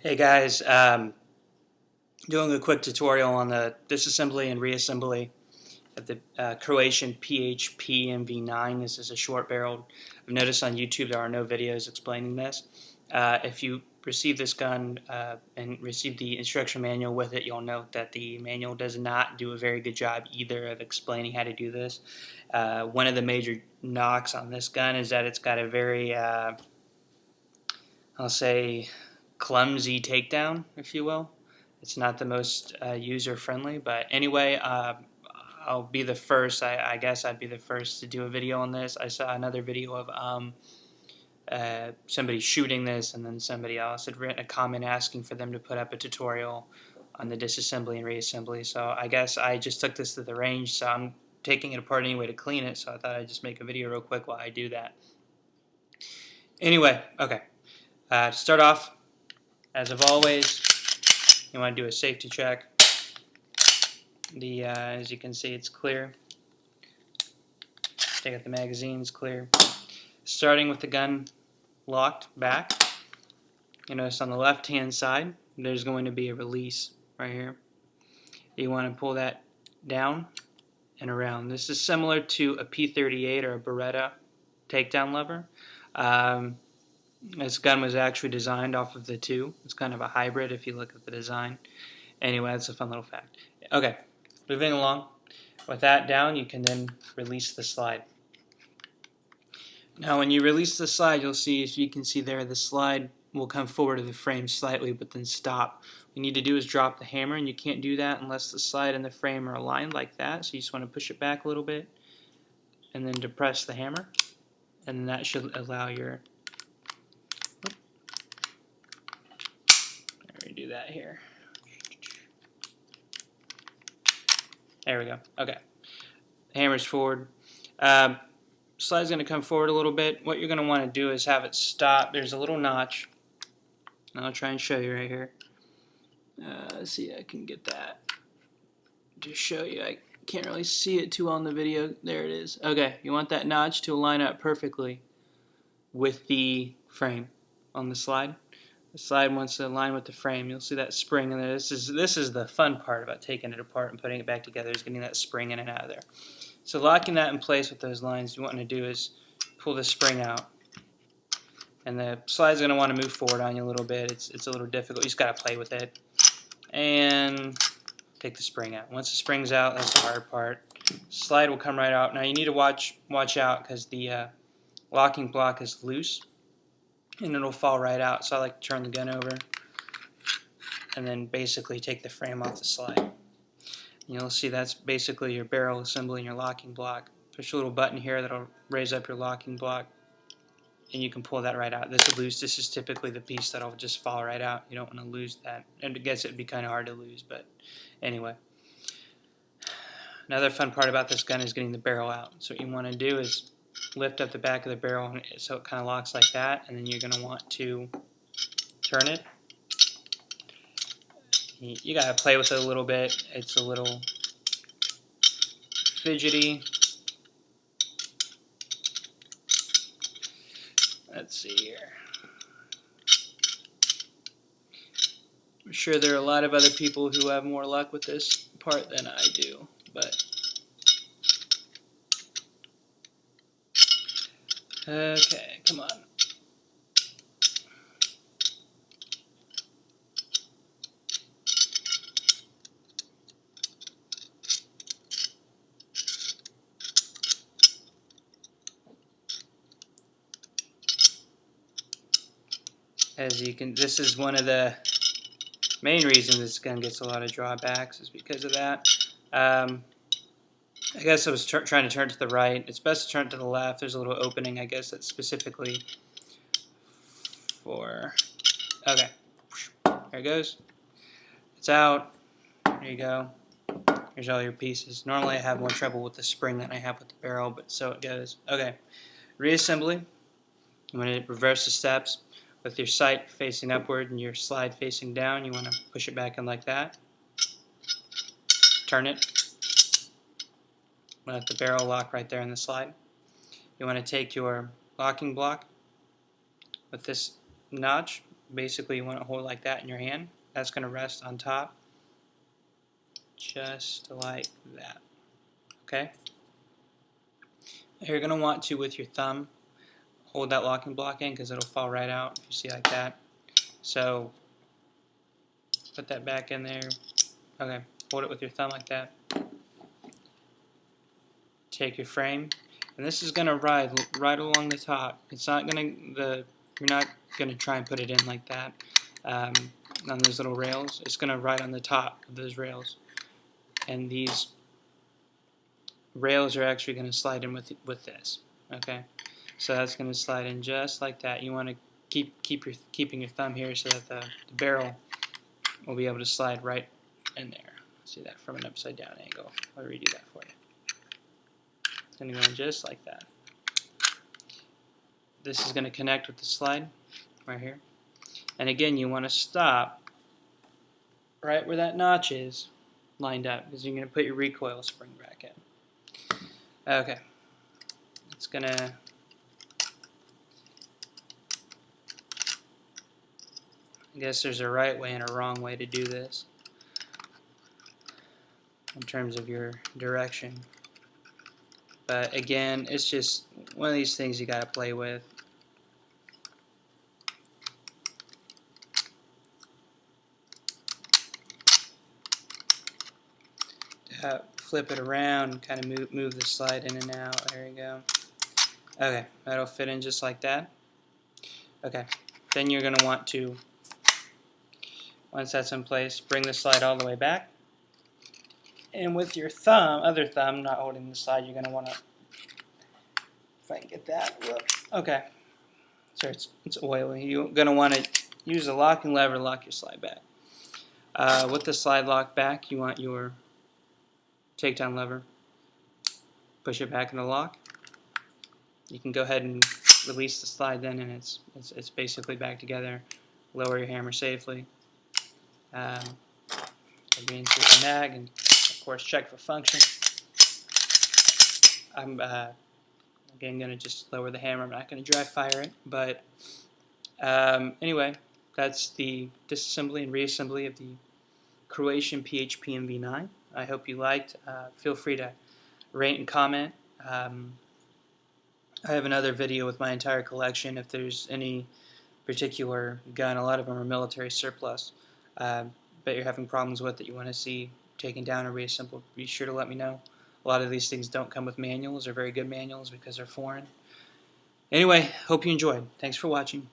Hey guys, doing a quick tutorial on the disassembly and reassembly of the Croatian PHP MV9. This is a short barreled. I've noticed on YouTube there are no videos explaining this. If you receive this gun and receive the instruction manual with it, you'll note that the manual does not do a very good job either of explaining how to do this. One of the major knocks on this gun is that it's got a very, I'll say, clumsy takedown, if you will. It's not the most user-friendly, but anyway, I'll be the first. I guess I'd be the first to do a video on this. I saw another video of somebody shooting this, and then somebody else had written a comment asking for them to put up a tutorial on the disassembly and reassembly. So I guess I just took this to the range, so I'm taking it apart anyway to clean it, so I thought I'd just make a video real quick while I do that. Anyway, okay. To start off, as of always, you want to do a safety check. As you can see, it's clear. Take out the magazines, clear. Starting with the gun locked back, you notice on the left-hand side, there's going to be a release right here. You want to pull that down and around. This is similar to a P38 or a Beretta takedown lever. This gun was actually designed off of the two. It's kind of a hybrid if you look at the design. Anyway, that's a fun little fact. Okay, moving along. With that down, you can then release the slide. Now when you release the slide, you'll see, as you can see there, the slide will come forward to the frame slightly but then stop. What you need to do is drop the hammer, and you can't do that unless the slide and the frame are aligned like that. So you just want to push it back a little bit and then depress the hammer, and that should allow your do that here. There we go. Okay. Hammer's forward. Slide's going to come forward a little bit. What you're going to want to do is have it stop. There's a little notch. I'll try and show you right here. Let's see if I can get that to show you. I can't really see it too well on the video. There it is. Okay. You want that notch to line up perfectly with the frame on the slide. The slide wants to align with the frame. You'll see that spring in there. This is the fun part about taking it apart and putting it back together, is getting that spring in and out of there. So locking that in place with those lines, what you want to do is pull the spring out. And the slide's going to want to move forward on you a little bit. It's a little difficult. You just got to play with it. And take the spring out. Once the spring's out, that's the hard part. Slide will come right out. Now you need to watch out because the locking block is loose, and it'll fall right out. So I like to turn the gun over and then basically take the frame off the slide. And you'll see that's basically your barrel assembly and your locking block. Push a little button here that'll raise up your locking block, and you can pull that right out. This will lose. This is typically the piece that'll just fall right out. You don't want to lose that. And I guess it'd be kind of hard to lose, but anyway. Another fun part about this gun is getting the barrel out. So what you want to do is lift up the back of the barrel so it kind of locks like that, and then you're going to want to turn it. You got to play with it a little bit. It's a little fidgety. Let's see here. I'm sure there are a lot of other people who have more luck with this part than I do, but okay, come on. As you can, this is one of the main reasons this gun gets a lot of drawbacks, is because of that. I guess I was trying to turn to the right. It's best to turn to the left. There's a little opening, I guess, that's specifically for... Okay. There it goes. It's out. There you go. Here's all your pieces. Normally I have more trouble with the spring than I have with the barrel, but so it goes. Okay. Reassembly. I'm going to reverse the steps. With your sight facing upward and your slide facing down, you want to push it back in like that. Turn it. Let the barrel lock right there in the slide. You want to take your locking block with this notch, basically you want to hold like that in your hand. That's going to rest on top, just like that. Okay? You're going to want to, with your thumb, hold that locking block in because it'll fall right out if you see like that. So put that back in there. Okay, hold it with your thumb like that. Take your frame, and this is going to ride right along the top. It's not going to, you're not going to try and put it in like that on those little rails. It's going to ride on the top of those rails, and these rails are actually going to slide in with this. Okay, so that's going to slide in just like that. You want to keeping your thumb here so that the barrel will be able to slide right in there. See that from an upside down angle. I'll redo that for you. It's going to go in just like that. This is going to connect with the slide right here. And again, you want to stop right where that notch is lined up because you're going to put your recoil spring back in. Okay. It's going to I guess there's a right way and a wrong way to do this in terms of your direction. But again, it's just one of these things you got to play with. Flip it around, kind of move the slide in and out. There you go. Okay, that'll fit in just like that. Okay, then you're going to want to, once that's in place, bring the slide all the way back. And with your thumb, other thumb, not holding the slide, you're going to want to, if I can get that, whoops. Okay, so it's oily. You're going to want to use the locking lever to lock your slide back. With the slide locked back, you want your takedown lever. Push it back in the lock. You can go ahead and release the slide then, and it's basically back together. Lower your hammer safely. Reinsert the mag, and of course check for function. I'm again going to just lower the hammer. I'm not going to dry fire it, but anyway, that's the disassembly and reassembly of the Croatian PHP MV9. I hope you liked. Feel free to rate and comment. I have another video with my entire collection. If there's any particular gun, a lot of them are military surplus, but you're having problems with that you want to see taken down or reassembled, be sure to let me know. A lot of these things don't come with manuals or very good manuals because they're foreign. Anyway, hope you enjoyed. Thanks for watching.